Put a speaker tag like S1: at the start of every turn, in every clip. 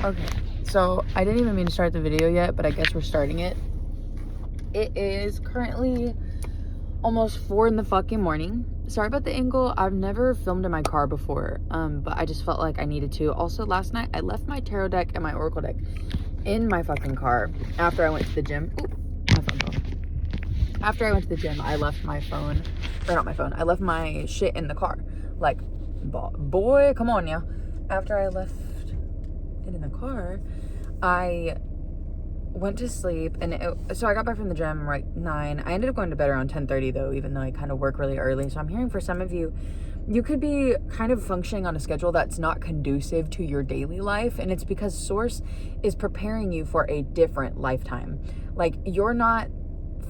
S1: Okay, so I didn't even mean to start the video yet, but I guess we're starting it. It is currently almost 4 in the fucking morning. Sorry about the angle. I've never filmed in my car before, but I just felt like I needed to. Also, last night I left my tarot deck and my oracle deck in my fucking car after I went to the gym. Ooh, my phone fell. After I went to the gym, I left my phone, or not my phone, I left my shit in the car. Like, boy, come on, yeah. After I left it in the car, I went to sleep, and so I got back from the gym right 9. I ended up going to bed around 10:30 though, even though I kind of work really early. So I'm hearing for some of you, you could be kind of functioning on a schedule that's not conducive to your daily life, and it's because Source is preparing you for a different lifetime. Like, you're not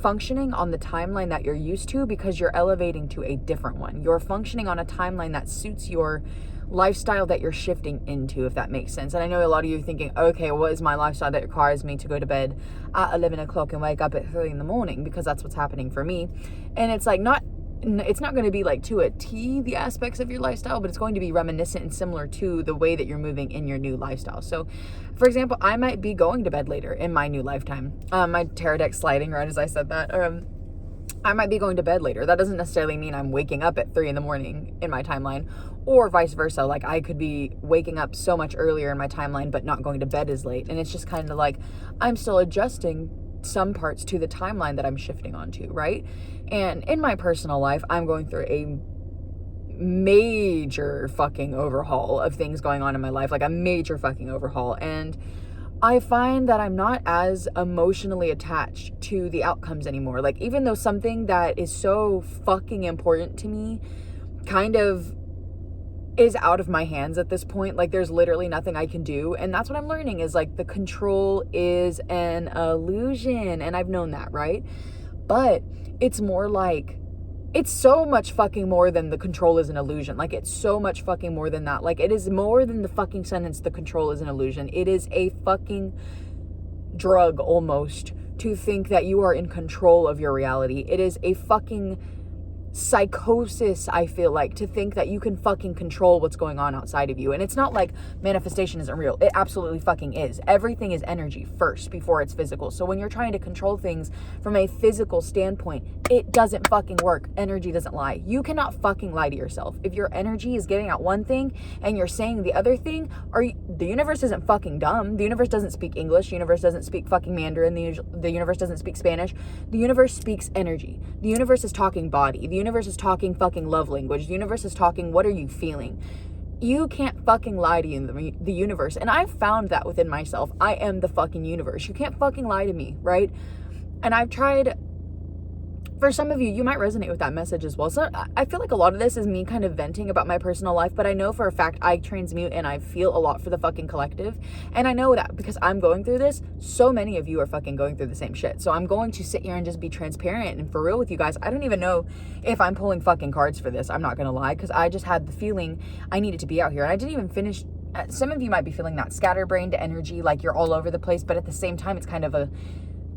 S1: functioning on the timeline that you're used to because you're elevating to a different one. You're functioning on a timeline that suits your lifestyle that you're shifting into, if that makes sense. And I know a lot of you are thinking, okay, what is my lifestyle that requires me to go to bed at 11 o'clock and wake up at 3 in the morning? Because that's what's happening for me. And it's like, it's not going to be like to a T the aspects of your lifestyle, but it's going to be reminiscent and similar to the way that you're moving in your new lifestyle. So for example, I might be going to bed later in my new lifetime. My tarot deck sliding right as I said that. I might be going to bed later. That doesn't necessarily mean I'm waking up at 3 in the morning in my timeline, or vice versa. Like, I could be waking up so much earlier in my timeline, but not going to bed as late. And it's just kind of like, I'm still adjusting some parts to the timeline that I'm shifting onto, right? And in my personal life, I'm going through a major fucking overhaul of things going on in my life, like a major fucking overhaul. And I find that I'm not as emotionally attached to the outcomes anymore. Like, even though something that is so fucking important to me kind of is out of my hands at this point, like, there's literally nothing I can do. And that's what I'm learning, is like, the control is an illusion. And I've known that, right? But it's more like, it's so much fucking more than the control is an illusion. Like, it's so much fucking more than that. Like, it is more than the fucking sentence, the control is an illusion. It is a fucking drug almost to think that you are in control of your reality. It is a fucking psychosis, I feel like, to think that you can fucking control what's going on outside of you. And it's not like manifestation isn't real. It absolutely fucking is. Everything is energy first before it's physical. So when you're trying to control things from a physical standpoint, it doesn't fucking work. Energy doesn't lie. You cannot fucking lie to yourself. If your energy is giving out one thing and you're saying the other thing, the universe isn't fucking dumb. The universe doesn't speak English. The universe doesn't speak fucking Mandarin. The universe doesn't speak Spanish. The universe speaks energy. The universe is talking body. The universe is talking fucking love language. The universe is talking, what are you feeling? You can't fucking lie to the universe. And I've found that within myself. I am the fucking universe. You can't fucking lie to me, right? And I've tried, for some of you, you might resonate with that message as well. So I feel like a lot of this is me kind of venting about my personal life, but I know for a fact I transmute and I feel a lot for the fucking collective. And I know that because I'm going through this, so many of you are fucking going through the same shit. So I'm going to sit here and just be transparent and for real with you guys. I don't even know if I'm pulling fucking cards for this. I'm not gonna lie, because I just had the feeling I needed to be out here. And I didn't even finish. Some of you might be feeling that scatterbrained energy, like you're all over the place, but at the same time, it's kind of a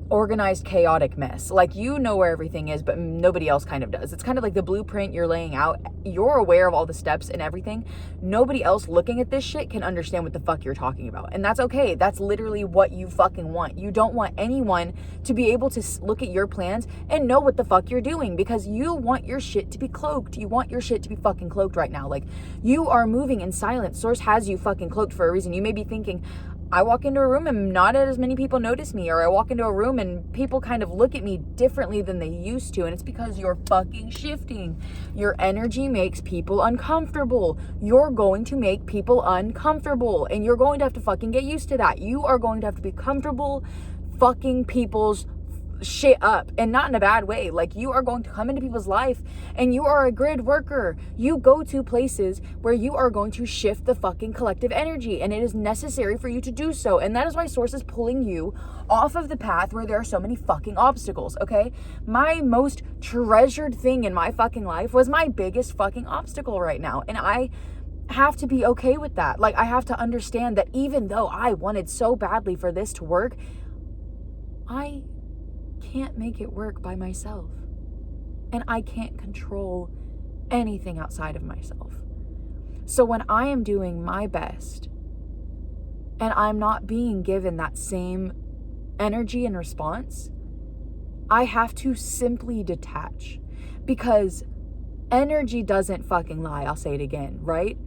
S1: organized, chaotic mess. Like, you know where everything is, but nobody else kind of does. It's kind of like the blueprint you're laying out. You're aware of all the steps and everything. Nobody else looking at this shit can understand what the fuck you're talking about. And that's okay. That's literally what you fucking want. You don't want anyone to be able to look at your plans and know what the fuck you're doing, because you want your shit to be cloaked. You want your shit to be fucking cloaked right now. Like, you are moving in silence. Source has you fucking cloaked for a reason. You may be thinking, I walk into a room and not as many people notice me, or I walk into a room and people kind of look at me differently than they used to. And it's because you're fucking shifting. Your energy makes people uncomfortable. You're going to make people uncomfortable, and you're going to have to fucking get used to that. You are going to have to be comfortable fucking people's shit up, and not in a bad way. Like, you are going to come into people's life and you are a grid worker. You go to places where you are going to shift the fucking collective energy, and it is necessary for you to do so. And that is why Source is pulling you off of the path where there are so many fucking obstacles. Okay, my most treasured thing in my fucking life was my biggest fucking obstacle right now, and I have to be okay with that. Like, I have to understand that even though I wanted so badly for this to work, I can't make it work by myself. And I can't control anything outside of myself. So when I am doing my best and I'm not being given that same energy and response, I have to simply detach, because energy doesn't fucking lie. I'll say it again, right?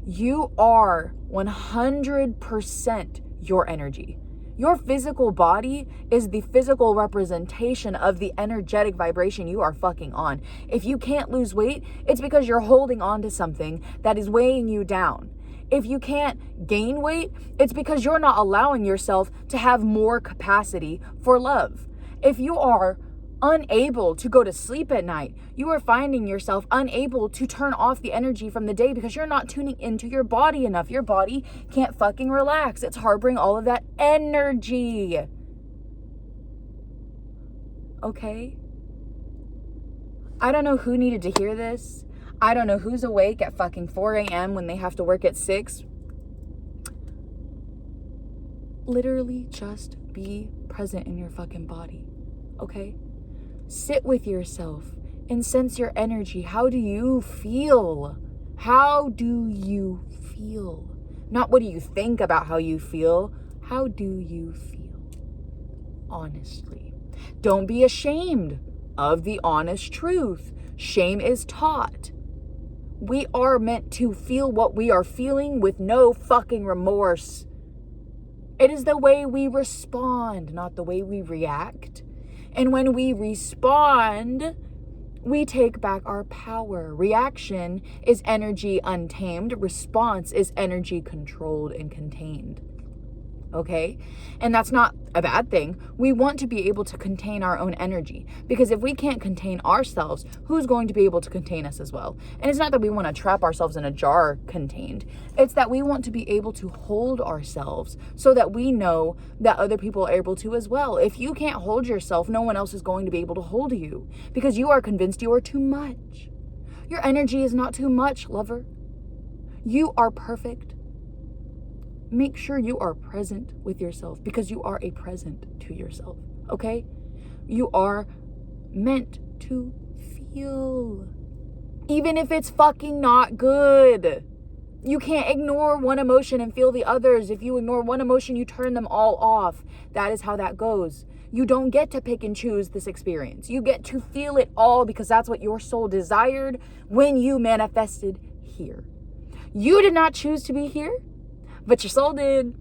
S1: You are 100% your energy. Your physical body is the physical representation of the energetic vibration you are fucking on. If you can't lose weight, it's because you're holding on to something that is weighing you down. If you can't gain weight, it's because you're not allowing yourself to have more capacity for love. If you are unable to go to sleep at night, you are finding yourself unable to turn off the energy from the day because you're not tuning into your body enough. Your body can't fucking relax. It's harboring all of that energy. Okay? I don't know who needed to hear this. I don't know who's awake at fucking 4 a.m. when they have to work at 6. Literally just be present in your fucking body. Okay? Sit with yourself and sense your energy. How do you feel? How do you feel? Not what do you think about how you feel. How do you feel? Honestly. Don't be ashamed of the honest truth. Shame is taught. We are meant to feel what we are feeling with no fucking remorse. It is the way we respond, not the way we react. And when we respond, we take back our power. Reaction is energy untamed. Response is energy controlled and contained. Okay? And that's not a bad thing. We want to be able to contain our own energy, because if we can't contain ourselves, who's going to be able to contain us as well? And it's not that we want to trap ourselves in a jar contained. It's that we want to be able to hold ourselves so that we know that other people are able to as well. If you can't hold yourself, no one else is going to be able to hold you, because you are convinced you are too much. Your energy is not too much, lover. You are perfect. Make sure you are present with yourself, because you are a present to yourself, okay? You are meant to feel, even if it's fucking not good. You can't ignore one emotion and feel the others. If you ignore one emotion, you turn them all off. That is how that goes. You don't get to pick and choose this experience. You get to feel it all, because that's what your soul desired when you manifested here. You did not choose to be here, but your soul did.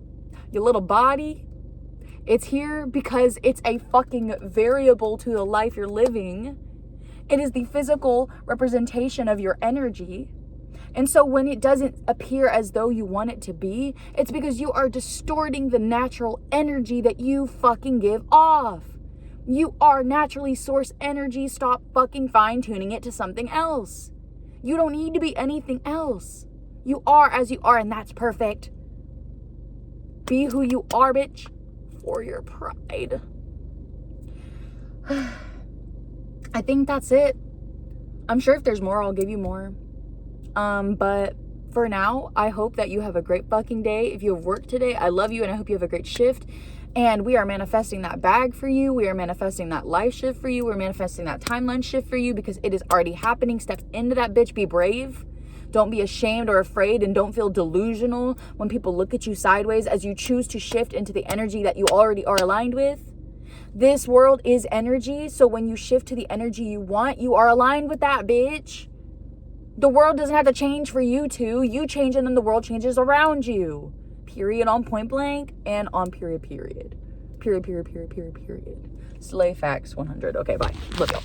S1: Your little body, it's here because it's a fucking variable to the life you're living. It is the physical representation of your energy. And so when it doesn't appear as though you want it to be, it's because you are distorting the natural energy that you fucking give off. You are naturally source energy. Stop fucking fine-tuning it to something else. You don't need to be anything else. You are as you are, and that's perfect. Be who you are, bitch, for your pride. I think that's it. I'm sure if there's more, I'll give you more. But for now, I hope that you have a great fucking day. If you have work today, I love you and I hope you have a great shift. And we are manifesting that bag for you. We are manifesting that life shift for you. We're manifesting that timeline shift for you, because it is already happening. Step into that, bitch. Be brave. Don't be ashamed or afraid, and don't feel delusional when people look at you sideways as you choose to shift into the energy that you already are aligned with. This world is energy, so when you shift to the energy you want, you are aligned with that, bitch. The world doesn't have to change for you to. You change and then the world changes around you. Period on point blank and on period. Period. Slay facts 100. Okay, bye. Love y'all.